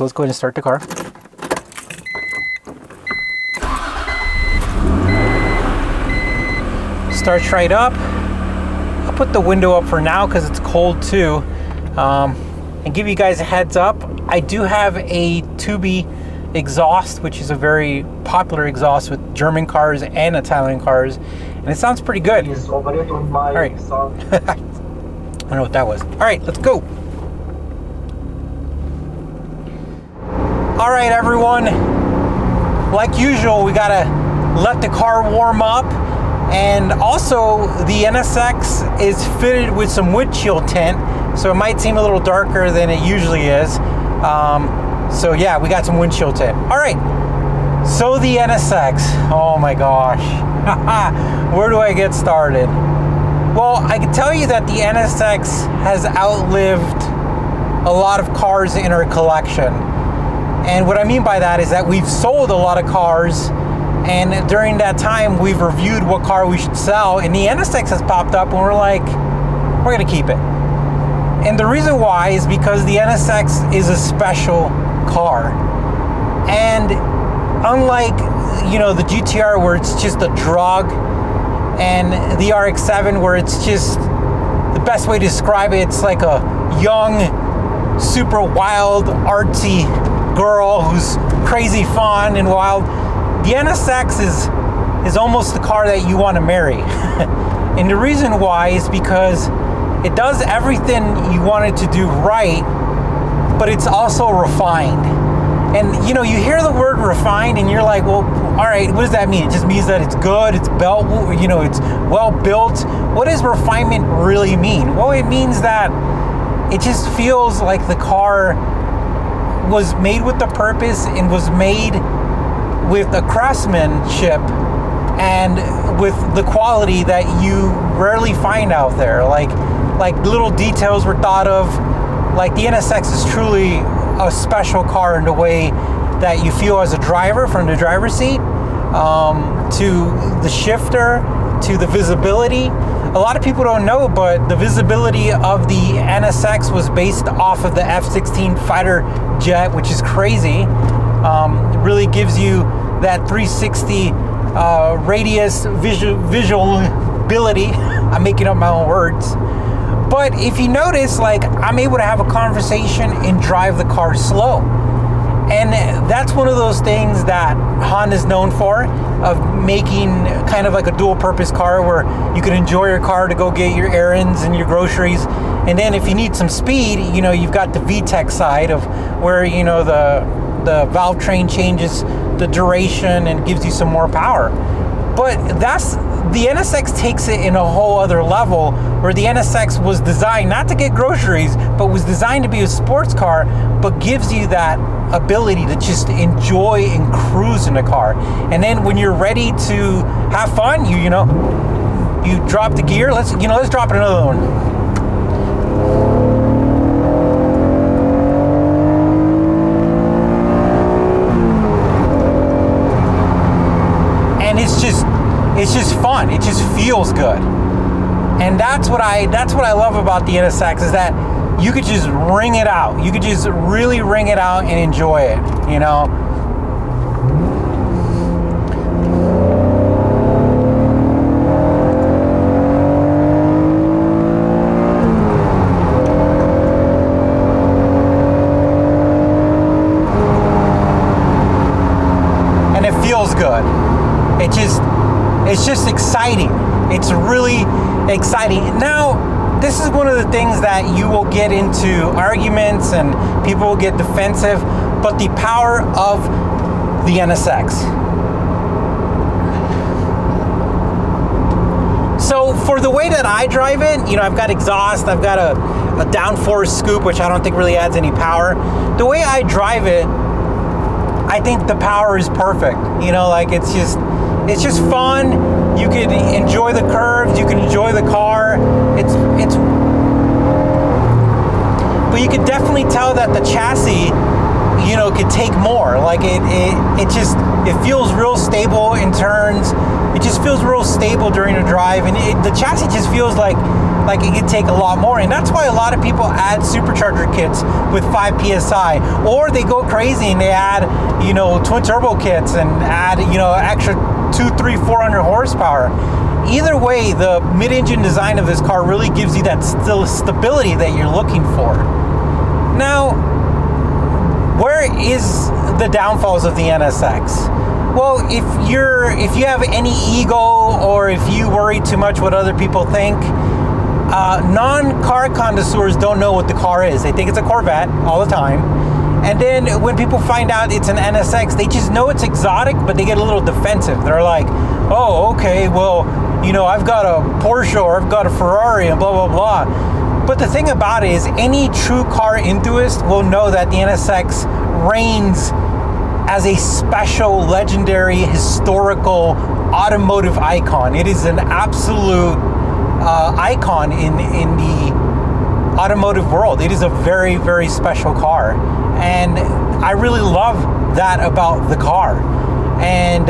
so let's go ahead and start the car. Starts right up. I'll put the window up for now because it's cold too. And give you guys a heads up, I do have a Tubi exhaust, which is a very popular exhaust with German cars and Italian cars, and it sounds pretty good. All right. I don't know what that was. All right, let's go. All right, everyone. Like usual, we gotta let the car warm up, and also the NSX is fitted with some windshield tint, so it might seem a little darker than it usually is. So yeah, we got some windshield tint. All right, so the NSX, oh my gosh. Where do I get started? Well, I can tell you that the NSX has outlived a lot of cars in our collection. And what I mean by that is that we've sold a lot of cars, and during that time we've reviewed what car we should sell, and the NSX has popped up and we're like, we're gonna keep it. And the reason why is because the NSX is a special car. And unlike, you know, the GTR where it's just a drug, and the RX-7 where it's just, the best way to describe it, it's like a young, super wild, artsy girl who's crazy fun and wild. The NSX is almost the car that you want to marry. And the reason why is because it does everything you want it to do right, but it's also refined. And you know, you hear the word refined and you're like, well, all right, what does that mean? It just means that it's good, it's built, you know, it's well built. What does refinement really mean? Well, it means that it just feels like the car was made with the purpose and was made with a craftsmanship and with the quality that you rarely find out there. Like little details were thought of. Like the NSX is truly a special car in the way that you feel as a driver, from the driver's seat to the shifter to the visibility. A lot of people don't know, but the visibility of the NSX was based off of the F-16 fighter jet, which is crazy. It really gives you that 360 radius visualability. I'm making up my own words. But if you notice, like, I'm able to have a conversation and drive the car slow. And that's one of those things that Honda's known for, of making kind of like a dual purpose car where you can enjoy your car to go get your errands and your groceries. And then if you need some speed, you know, you've got the VTEC side of where, you know, the valve train changes the duration and gives you some more power. But the NSX takes it in a whole other level, where the NSX was designed not to get groceries, but was designed to be a sports car, but gives you that ability to just enjoy and cruise in the car. And then when you're ready to have fun, you drop the gear. Let's drop another one. It's just fun. It just feels good. And that's what I love about the NSX, is that you could just ring it out. You could just really ring it out and enjoy it, you know. And it feels good. It's just exciting. It's really exciting. Now, this is one of the things that you will get into arguments and people will get defensive, but the power of the NSX. So for the way that I drive it, you know, I've got exhaust, I've got a downforce scoop, which I don't think really adds any power. The way I drive it, I think the power is perfect. You know, like it's just fun. You can enjoy the curves, you can enjoy the car. But you can definitely tell that the chassis, you know, could take more. Like it feels real stable in turns. It just feels real stable during the drive, and the chassis just feels like like it could take a lot more. And that's why a lot of people add supercharger kits with 5 psi, or they go crazy and they add, you know, twin turbo kits and add, you know, extra 200, 300, 400 horsepower. Either way, the mid-engine design of this car really gives you that stability that you're looking for. Now, where is the downfalls of the NSX? Well, if you have any ego, or if you worry too much what other people think, non-car connoisseurs don't know what the car is. They think it's a Corvette all the time. And then when people find out it's an NSX, they just know it's exotic, but they get a little defensive. They're like, oh, okay, well, you know, I've got a Porsche or I've got a Ferrari and blah, blah, blah. But the thing about it is, any true car enthusiast will know that the NSX reigns as a special, legendary, historical automotive icon. It is an absolute icon in the automotive world. It is a very, very special car, and I really love that about the car. And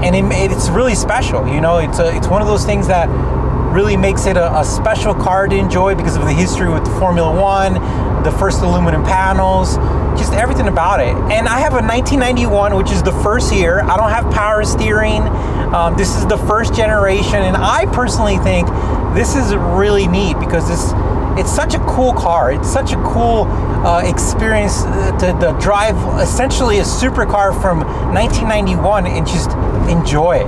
it's really special. You know, it's one of those things that really makes it a special car to enjoy because of the history with the Formula One, the first aluminum panels, just everything about it. And I have a 1991, which is the first year. I don't have power steering. This is the first generation, and I personally think this is really neat because it's such a cool car. It's such a cool experience to drive essentially a supercar from 1991 and just enjoy it.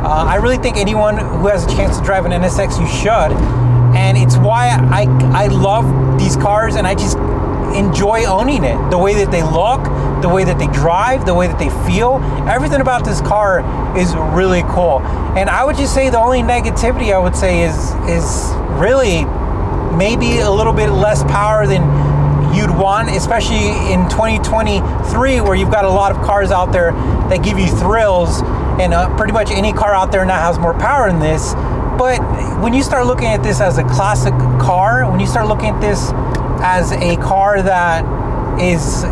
I really think anyone who has a chance to drive an NSX, you should. And it's why I love these cars, and I just enjoy owning it. The way that they look, the way that they drive, the way that they feel, everything about this car is really cool. And I would just say the only negativity I would say is really maybe a little bit less power than you'd want, especially in 2023, where you've got a lot of cars out there that give you thrills, and pretty much any car out there now has more power than this. But when you start looking at this as a classic car, when you start looking at this as a car that is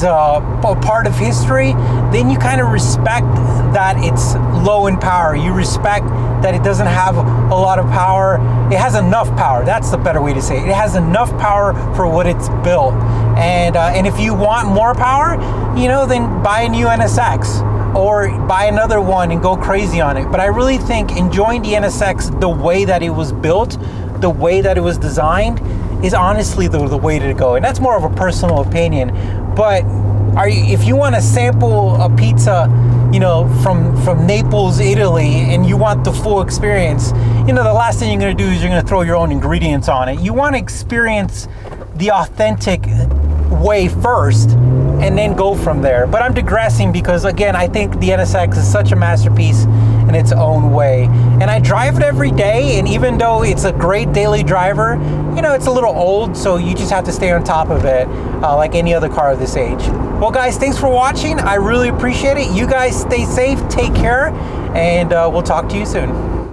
a part of history, then you kind of respect that it's low in power. You respect that it doesn't have a lot of power. It has enough power. That's the better way to say it. It has enough power for what it's built. And if you want more power, you know, then buy a new NSX or buy another one and go crazy on it. But I really think enjoying the NSX the way that it was built, the way that it was designed, is honestly the way to go. And that's more of a personal opinion. But if you want to sample a pizza, you know, from Naples, Italy, and you want the full experience, you know, the last thing you're going to do is you're going to throw your own ingredients on it. You want to experience the authentic way first and then go from there. But I'm digressing because, again, I think the NSX is such a masterpiece in its own way. And I drive it every day, and even though it's a great daily driver, you know, it's a little old, so you just have to stay on top of it like any other car of this age. Well, guys, thanks for watching. I really appreciate it. You guys stay safe, take care, and we'll talk to you soon.